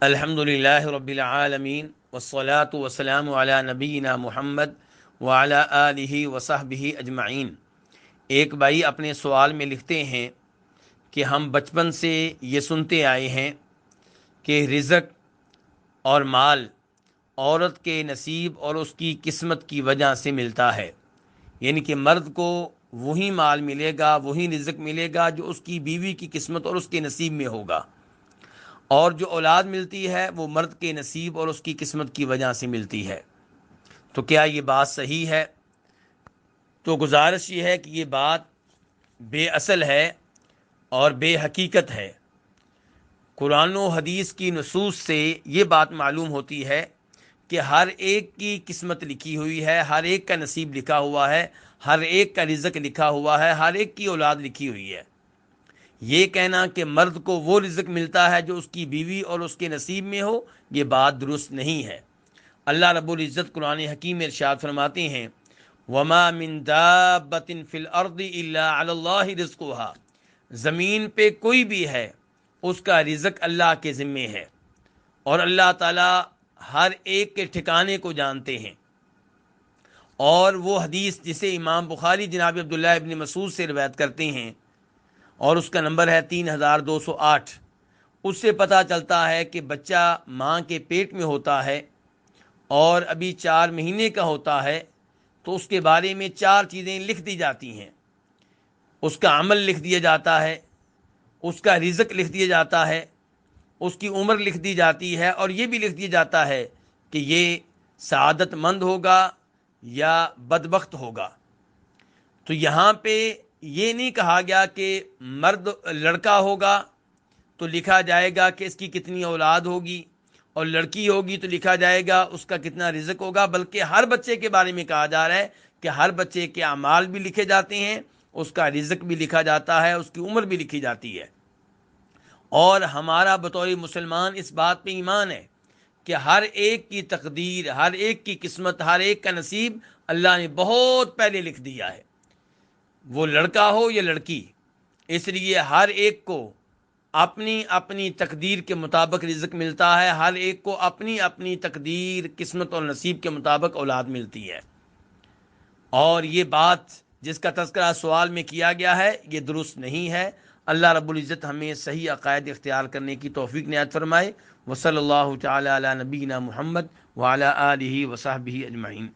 الحمدللہ رب العالمین والصلاة والسلام علی نبینا محمد وعلی آلہ وصحبہ اجمعین۔ ایک بھائی اپنے سوال میں لکھتے ہیں کہ ہم بچپن سے یہ سنتے آئے ہیں کہ رزق اور مال عورت کے نصیب اور اس کی قسمت کی وجہ سے ملتا ہے، یعنی کہ مرد کو وہی مال ملے گا، وہی رزق ملے گا جو اس کی بیوی کی قسمت اور اس کے نصیب میں ہوگا، اور جو اولاد ملتی ہے وہ مرد کے نصیب اور اس کی قسمت کی وجہ سے ملتی ہے۔ تو کیا یہ بات صحیح ہے؟ تو گزارش یہ ہے کہ یہ بات بے اصل ہے اور بے حقیقت ہے۔ قرآن و حدیث کی نصوص سے یہ بات معلوم ہوتی ہے کہ ہر ایک کی قسمت لکھی ہوئی ہے، ہر ایک کا نصیب لکھا ہوا ہے، ہر ایک کا رزق لکھا ہوا ہے، ہر ایک کی اولاد لکھی ہوئی ہے۔ یہ کہنا کہ مرد کو وہ رزق ملتا ہے جو اس کی بیوی اور اس کے نصیب میں ہو، یہ بات درست نہیں ہے۔ اللہ رب العزت قرآن حکیم میں ارشاد فرماتے ہیں وَمَا مِن دَابَّةٍ فِي الْأَرْضِ إِلَّا عَلَى اللَّهِ رِزْقُهَا، زمین پہ کوئی بھی ہے اس کا رزق اللہ کے ذمے ہے، اور اللہ تعالی ہر ایک کے ٹھکانے کو جانتے ہیں۔ اور وہ حدیث جسے امام بخاری جناب عبداللہ ابن مسعود سے روایت کرتے ہیں اور اس کا نمبر ہے 3208، اس سے پتہ چلتا ہے کہ بچہ ماں کے پیٹ میں ہوتا ہے اور ابھی 4 مہینے کا ہوتا ہے تو اس کے بارے میں 4 چیزیں لکھ دی جاتی ہیں۔ اس کا عمل لکھ دیا جاتا ہے، اس کا رزق لکھ دیا جاتا ہے، اس کی عمر لکھ دی جاتی ہے، اور یہ بھی لکھ دیا جاتا ہے کہ یہ سعادت مند ہوگا یا بدبخت ہوگا۔ تو یہاں پہ یہ نہیں کہا گیا کہ مرد لڑکا ہوگا تو لکھا جائے گا کہ اس کی کتنی اولاد ہوگی، اور لڑکی ہوگی تو لکھا جائے گا اس کا کتنا رزق ہوگا، بلکہ ہر بچے کے بارے میں کہا جا رہا ہے کہ ہر بچے کے اعمال بھی لکھے جاتے ہیں، اس کا رزق بھی لکھا جاتا ہے، اس کی عمر بھی لکھی جاتی ہے۔ اور ہمارا بطور مسلمان اس بات پہ ایمان ہے کہ ہر ایک کی تقدیر، ہر ایک کی قسمت، ہر ایک کا نصیب اللہ نے بہت پہلے لکھ دیا ہے، وہ لڑکا ہو یا لڑکی۔ اس لیے ہر ایک کو اپنی اپنی تقدیر کے مطابق رزق ملتا ہے، ہر ایک کو اپنی اپنی تقدیر، قسمت اور نصیب کے مطابق اولاد ملتی ہے۔ اور یہ بات جس کا تذکرہ سوال میں کیا گیا ہے یہ درست نہیں ہے۔ اللہ رب العزت ہمیں صحیح عقائد اختیار کرنے کی توفیق عنایت فرمائے۔ وصلی اللہ تعالی علی نبینا محمد وعلی آلہ وصحبہ اجمعین۔